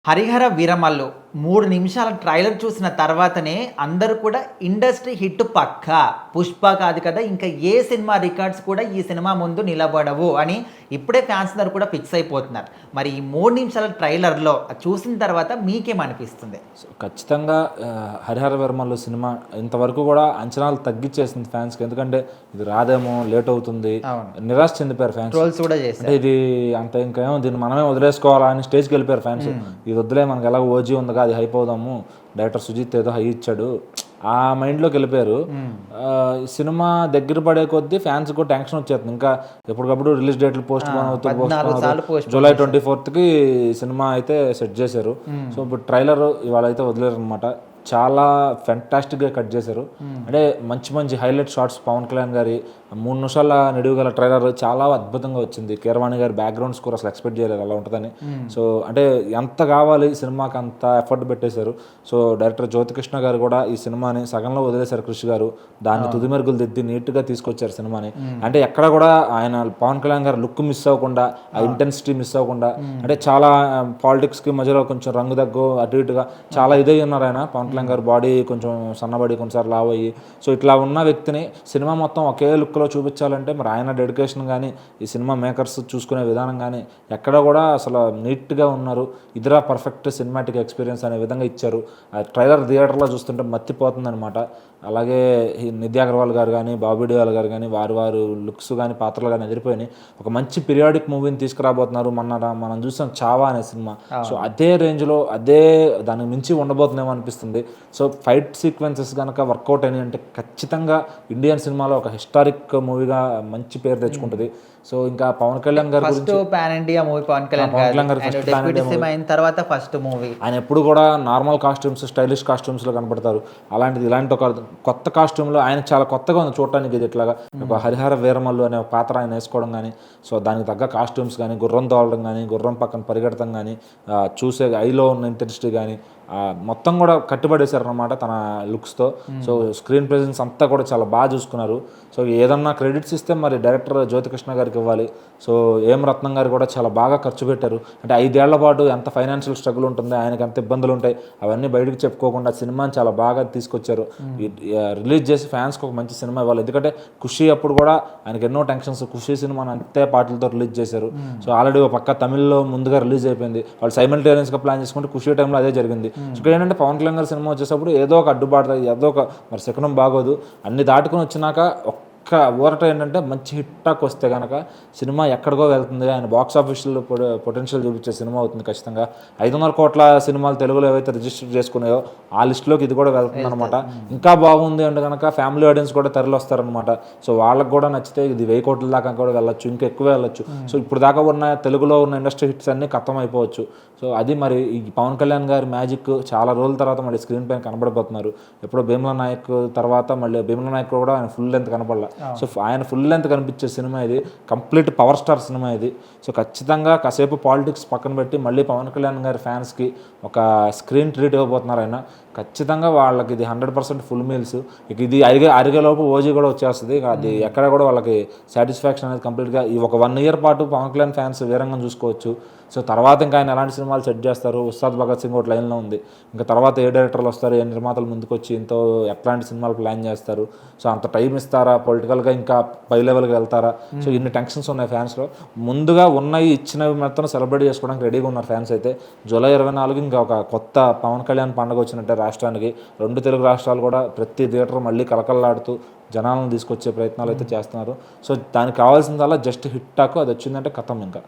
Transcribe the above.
హరిహర వీరమల్లు 3 నిమిషాల ట్రైలర్ చూసిన తర్వాతనే అందరూ కూడా ఇండస్ట్రీ హిట్ పక్కా. 'పుష్ప' కాదు కదా ఇంకా ఏ సినిమా రికార్డ్స్ కూడా ఈ సినిమా ముందు నిలబడవు అని ఇప్పుడే ఫ్యాన్స్ అందరూ కూడా ఫిక్స్ అయిపోతున్నారు. మరి ఈ 3 నిమిషాల ట్రైలర్‌లో చూసిన తర్వాత మీకేమనిపిస్తుంది? ఖచ్చితంగా 'హరిహర వీరమల్లు' సినిమా ఇంతవరకు కూడా అంచనాలు తగ్గిచ్చేసింది ఫ్యాన్స్‌కి. ఎందుకంటే ఇది రాదేమో, లేట్ అవుతుంది, నిరాశ చెందిపోయారు ఫ్యాన్స్. ట్రోల్స్ కూడా చేశారు. అంటే ఇది అంత ఇంకేమో దీన్ని మనమే వదిలేసుకోవాలా అని స్టేజ్కి వెళ్ళిపోయారు ఫ్యాన్స్. ఇది వద్దులే, మనకి ఎలాగో ఓజీ ఉందిగా, అది హైప్ అవుదాము, డైరెక్టర్ సుజిత్ ఏదో హై ఇచ్చాడు, ఆ మైండ్లోకి వెళ్ళిపోయారు. సినిమా దగ్గర పడే కొద్దీ ఫ్యాన్స్ కూడా టెన్షన్ వచ్చేస్తుంది. ఇంకా ఎప్పటికప్పుడు రిలీజ్ డేట్లు పోస్ట్ పోన్ అవుతుంది. జూలై 24th సినిమా అయితే సెట్ చేశారు. సో ఇప్పుడు ట్రైలర్ ఇవాళ అయితే వదిలేరు అనమాట. చాలా ఫెంటాస్టిక్గా కట్ చేశారు. అంటే మంచి మంచి హైలైట్ షార్ట్స్. పవన్ కళ్యాణ్ గారి 3 నిమిషాల నిడివి గల ట్రైలర్ చాలా అద్భుతంగా వచ్చింది. కీరవాణి గారి బ్యాక్గ్రౌండ్ స్కోర్ అసలు ఎక్స్పెక్ట్ చేయలేదు అలా ఉంటుందని. సో అంటే ఎంత కావాలి సినిమాకి అంత ఎఫర్ట్ పెట్టేశారు. సో డైరెక్టర్ జ్యోతికృష్ణ గారు కూడా ఈ సినిమాని సగంలో వదిలేశారు. కృషి గారు దాన్ని తుది మెరుగులు దిద్ది నీట్గా తీసుకొచ్చారు సినిమాని. అంటే ఎక్కడ కూడా ఆయన పవన్ కళ్యాణ్ గారు లుక్ మిస్ అవ్వకుండా, ఆ ఇంటెన్సిటీ మిస్ అవ్వకుండా, అంటే చాలా పాలిటిక్స్కి మధ్యలో కొంచెం రంగు దగ్గు అటు ఇటుగా చాలా ఇదై ఉన్నారు ఆయన. పవన్ కళ్యాణ్ గారు బాడీ కొంచెం సన్నబడి కొన్నిసార్లు లావ్ అయ్యి, సో ఇట్లా ఉన్న వ్యక్తిని సినిమా మొత్తం ఒకే లుక్లో చూపించాలంటే మరి ఆయన డెడికేషన్ కానీ, ఈ సినిమా మేకర్స్ చూసుకునే విధానం కానీ ఎక్కడ కూడా అసలు నీట్గా ఉన్నారు. ఇదిరా పర్ఫెక్ట్ సినిమాటిక్ ఎక్స్పీరియన్స్ అనే విధంగా ఇచ్చారు. ఆ ట్రైలర్ థియేటర్లో చూస్తుంటే మత్తిపోతుంది అనమాట. అలాగే నిధి అగర్వాల్ గారు కానీ, బాబీ డియోల్ గారు కానీ, వారు లుక్స్ కానీ, పాత్రలు కానీ ఎదిరిపోయినాయి. ఒక మంచి పీరియాడిక్ మూవీని తీసుకురాబోతున్నారు. మనం చూసాం చావా అనే సినిమా. సో అదే రేంజ్లో, అదే దానికి మించి ఉండబోతుందేమో అనిపిస్తుంది. సో ఫైట్ సీక్వెన్సెస్ కనుక వర్కౌట్ అయినాయి అంటే ఖచ్చితంగా ఇండియన్ సినిమాలో ఒక హిస్టారిక్ మూవీగా మంచి పేరు తెచ్చుకుంటుంది. సో ఇంకా Pawan Kalyan garu first pan India movie Pawan Kalyan garu అయిన తర్వాత ఫస్ట్ మూవీ. ఆయన ఎప్పుడు కూడా నార్మల్ కాస్ట్యూమ్స్, స్టైలిష్ కాస్ట్యూమ్స్లో కనపడతారు. అలాంటిది ఇలాంటి ఒక కొత్త కాస్ట్యూమ్లో ఆయన చాలా కొత్తగా ఉంది చూడటానికి. ఇది ఇట్లాగా ఒక హరిహర వీరమల్లు అనే పాత్ర ఆయన వేసుకోవడం కానీ, సో దానికి తగ్గ కాస్ట్యూమ్స్ కానీ, గుర్రం తోలడం కానీ, గుర్రం పక్కన పరిగెడతాం కానీ, చూసే ఐలో ఉన్న ఇంటెన్సిటీ కానీ మొత్తం కూడా కట్టుబడేశారనమాట తన లుక్స్తో. సో స్క్రీన్ ప్రెజెన్స్ అంతా కూడా చాలా బాగా చూసుకున్నారు. సో ఏదన్నా క్రెడిట్స్ ఇస్తే మరి డైరెక్టర్ జ్యోతికృష్ణ గారికి ఇవ్వాలి. సో ఏం రత్నం గారు కూడా చాలా బాగా ఖర్చు పెట్టారు. అంటే 5 ఏళ్ల పాటు ఎంత ఫైనాన్షియల్ స్ట్రగుల్ ఉంటుంది, ఆయనకి ఎంత ఇబ్బందులు ఉంటాయి, అవన్నీ బయటకు చెప్పుకోకుండా సినిమాని చాలా బాగా తీసుకొచ్చారు. రిలీజ్ చేసి ఫ్యాన్స్కి ఒక మంచి సినిమా ఇవ్వాలి. ఎందుకంటే ఖుషి అప్పుడు కూడా ఆయనకి ఎన్నో టెన్షన్స్. ఖుషి సినిమాని అంతే పాటలతో రిలీజ్ చేశారు. సో ఆల్రెడీ ఒక పక్క తమిళ్లో ముందుగా రిలీజ్ అయిపోయింది. వాళ్ళు సైమల్టేనియస్గా ప్లాన్ చేసుకుంటే ఖుషి టైంలో అదే జరిగింది. సో ఇక్కడ ఏంటంటే పవన్ కళ్యాణ్ గారి సినిమా వచ్చేటప్పుడు ఏదో ఒక అడ్డుబాటు, ఏదో ఒక మరి శకునం బాగోదు, అన్ని దాటుకుని వచ్చినాక ఒక్క ఊరట ఏంటంటే మంచి హిట్ టాక్ వస్తే కనుక సినిమా ఎక్కడికో వెళ్తుంది. ఆయన బాక్స్ ఆఫీస్లో పొటెన్షియల్ చూపించే సినిమా అవుతుంది ఖచ్చితంగా. 500 కోట్ల సినిమాలు తెలుగులో ఏవైతే రిజిస్టర్ చేసుకున్నాయో ఆ లిస్టులోకి ఇది కూడా వెళ్తుంది అనమాట. ఇంకా బాగుంది అంటే కనుక ఫ్యామిలీ ఆడియన్స్ కూడా తరలి వస్తారనమాట. సో వాళ్ళకి కూడా నచ్చితే ఇది 1000 కోట్ల దాకా కూడా వెళ్ళొచ్చు, ఇంకా ఎక్కువే వెళ్ళొచ్చు. సో ఇప్పుడు దాకా ఉన్న తెలుగులో ఉన్న ఇండస్ట్రీ హిట్స్ అన్నీ ఖతం అయిపోవచ్చు. సో అది మరి ఈ పవన్ కళ్యాణ్ గారి మ్యాజిక్ చాలా రోజుల తర్వాత మళ్ళీ స్క్రీన్ పైన కనబడబోతున్నారు. ఎప్పుడో భీమ్లా నాయక్ తర్వాత మళ్ళీ భీమ్లా నాయక్ కూడా ఆయన ఫుల్ లెంత్ కనపడలా. సో ఆయన ఫుల్ లెంత్ కనిపించే సినిమా ఇది. కంప్లీట్ పవర్ స్టార్ సినిమా ఇది. సో ఖచ్చితంగా కాసేపు పాలిటిక్స్ పక్కన పెట్టి మళ్ళీ పవన్ కళ్యాణ్ గారి ఫ్యాన్స్కి ఒక స్క్రీన్ ట్రీట్ ఇవ్వబోతున్నారు ఆయన. ఖచ్చితంగా వాళ్ళకి ఇది 100% ఫుల్ మీల్స్. ఇక ఇది అరిగేలోపు ఓజీ కూడా వచ్చేస్తుంది. అది ఎక్కడ కూడా వాళ్ళకి సాటిస్ఫాక్షన్ అనేది కంప్లీట్గా ఈ ఒక 1 year పాటు పవన్ కళ్యాణ్ ఫ్యాన్స్ వీరంగం చూసుకోవచ్చు. సో తర్వాత ఇంకా ఆయన ఎలాంటి సినిమాలు సెట్ చేస్తారు, ఉస్తాద్ భగత్ సింగ్ ఒకటి లైన్లో ఉంది. ఇంకా తర్వాత ఏ డైరెక్టర్లు వస్తారు, ఏ నిర్మాతలు ముందుకు వచ్చి ఎంతో ఎట్లాంటి సినిమాలు ప్లాన్ చేస్తారు, సో అంత టైం ఇస్తారా, పొలిటికల్గా ఇంకా పై లెవెల్కి వెళ్తారా, సో ఇన్ని టెన్షన్స్ ఉన్నాయి ఫ్యాన్స్లో. ముందుగా ఉన్నాయి ఇచ్చినవి మొత్తం సెలబ్రేట్ చేసుకోవడానికి రెడీగా ఉన్నారు ఫ్యాన్స్ అయితే. జూలై 24 ఇంకా ఒక కొత్త పవన్ కళ్యాణ్ పండుగ వచ్చినట్టే రాష్ట్రానికి. 2 తెలుగు రాష్ట్రాలు కూడా ప్రతి థియేటర్ మళ్ళీ కలకల్లాడుతూ జనాలను తీసుకొచ్చే ప్రయత్నాలు అయితే చేస్తున్నారు. సో దానికి కావాల్సిందల్లా జస్ట్ హిట్ టాక్, అది వచ్చిందంటే కథం ఇంకా.